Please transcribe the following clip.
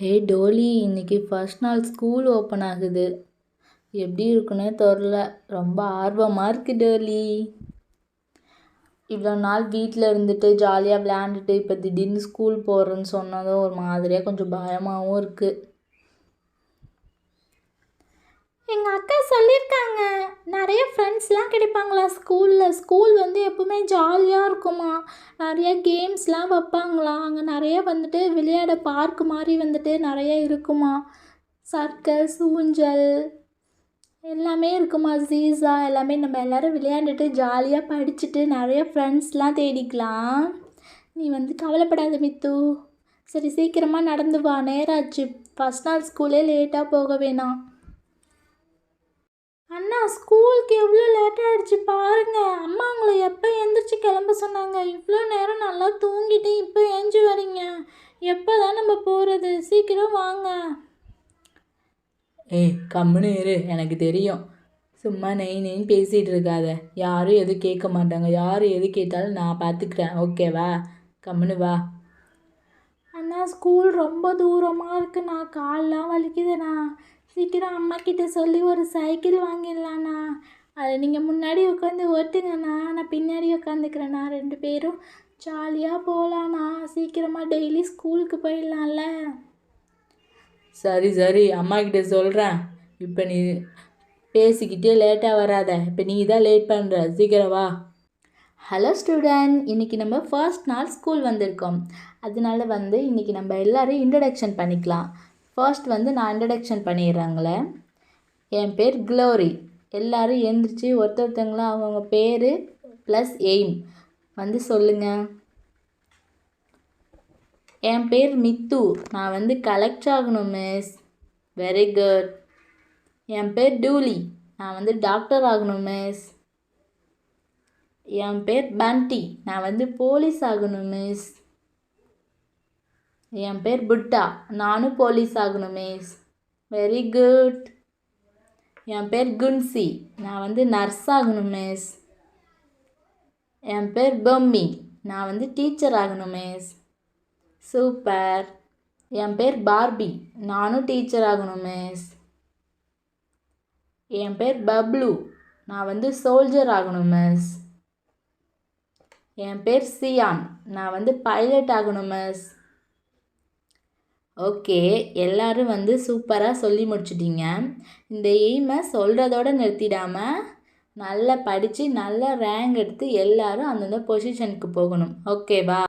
ஹே டோலி, இன்னைக்கு ஃபர்ஸ்ட் நாள் school open ஆகுது. எப்படி இருக்குன்னே தெரில. ரொம்ப ஆர்வமாக இருக்கு டோலி. இவ்வளோ நாள் வீட்டில் இருந்துட்டு ஜாலியாக விளையாண்டுட்டு இப்போ திடீர்னு ஸ்கூல் போகிறேன்னு சொன்னதும் ஒரு மாதிரியாக கொஞ்சம் பயமாகவும் இருக்குது. எங்கள் அக்கா சொல்லியிருக்காங்க, நிறைய ஃப்ரெண்ட்ஸ்லாம் கிடைப்பாங்களா ஸ்கூலில். ஸ்கூல் வந்து எப்பவுமே ஜாலியாக இருக்குமா. நிறைய கேம்ஸ்லாம் வைப்பாங்களாம். அங்கே நிறைய வந்துட்டு விளையாட பார்க் மாதிரி வந்துட்டு நிறைய இருக்குமா. சர்க்கஸ், ஊஞ்சல் எல்லாமே இருக்குமா. சீஸா எல்லாமே நம்ம எல்லோரும் விளையாண்டுட்டு ஜாலியாக படிச்சுட்டு நிறைய ஃப்ரெண்ட்ஸ்லாம் தேடிக்கலாம். நீ வந்து கவலைப்படாத மித்து. சரி, சீக்கிரமாக நடந்து வா, நேராச்சு. ஃபஸ்ட் நாள் ஸ்கூலே லேட்டாக போக வேணாம். அண்ணா, ஸ்கூலுக்கு எவ்வளோ லேட் ஆகிடுச்சு பாருங்க. அம்மா உங்களை எப்போ எழுந்திரிச்சு கிளம்ப சொன்னாங்க? இவ்வளோ நேரம் நல்லா தூங்கிட்டு இப்போ ஏஞ்சி வரீங்க. எப்போ தான் நம்ம போகிறது? சீக்கிரம் வாங்க. ஏய், கம்முன்னு இரு, எனக்கு தெரியும். சும்மா நெய்ன்னு பேசிகிட்டு இருக்காத. யாரும் எதுவும் கேட்க மாட்டாங்க. யார் எது கேட்டாலும் நான் பார்த்துக்கிறேன், ஓகேவா? கம்முன்னு வா. அண்ணா, ஸ்கூல் ரொம்ப தூரமாக இருக்குண்ணா. கால்லாம் வலிக்குதுண்ணா. சீக்கிரம் அம்மா கிட்ட சொல்லி ஒரு சைக்கிள் வாங்கிடலாண்ணா. அதை நீங்கள் முன்னாடி உட்காந்து ஓட்டுங்கண்ணா, நான் பின்னாடி உட்காந்துக்கிறேண்ணா. 2 பேரும் ஜாலியாக போகலாண்ணா. சீக்கிரமாக டெய்லி ஸ்கூலுக்கு போயிடலாம்ல. சரி சரி, அம்மா கிட்ட சொல்கிறேன். இப்போ நீ பேசிக்கிட்டே லேட்டாக வராத. இப்போ நீ தான் லேட் பண்ணுற, சீக்கிரம் வா. ஹலோ ஸ்டூடெண்ட், இன்றைக்கி நம்ம ஃபர்ஸ்ட் நாள் ஸ்கூல் வந்திருக்கோம். அதனால வந்து இன்றைக்கி நம்ம எல்லோரும் இன்ட்ரடக்ஷன் பண்ணிக்கலாம். ஃபர்ஸ்ட் வந்து நான் இன்ட்ரடக்ஷன் பண்ணிடுறாங்களே. என் பேர் க்ளோரி. எல்லோரும் எழுந்திரிச்சு ஒருத்தவங்களாம் அவங்கவுங்க பேர் ப்ளஸ் எய்ம் வந்து சொல்லுங்கள். என் பேர் மித்து. நான் வந்து கலெக்டர் ஆகணும் மிஸ். Very good. என் பேர் டூலி. நான் வந்து டாக்டர் ஆகணும் மிஸ். என் பேர் பண்டி. நான் வந்து போலீஸ் ஆகணும் மிஸ். என் பேர் புட்டா. நானும் போலீஸ் ஆகணும் மிஸ். Very good. என் பேர் குன்சி. நான் வந்து நர்ஸ் ஆகணும் மிஸ். என் பேர் பொம்மி. நான் வந்து டீச்சர் ஆகணும் மிஸ். சூப்பர். என் பேர் பார்பி. நானும் டீச்சர் ஆகணும் மிஸ். என் பேர் பப்ளு. நான் வந்து சோல்ஜர் ஆகணும் மிஸ். என் பேர் சியான். நான் வந்து பைலட் ஆகணும் மிஸ். ஓகே, எல்லோரும் வந்து சூப்பராக சொல்லி முடிச்சிட்டிங்க. இந்த எய்மை சொல்கிறதோடு நிறுத்திடாமல் நல்லா படித்து நல்ல ரேங்க் எடுத்து எல்லோரும் அந்தந்த பொசிஷனுக்கு போகணும், ஓகேவா?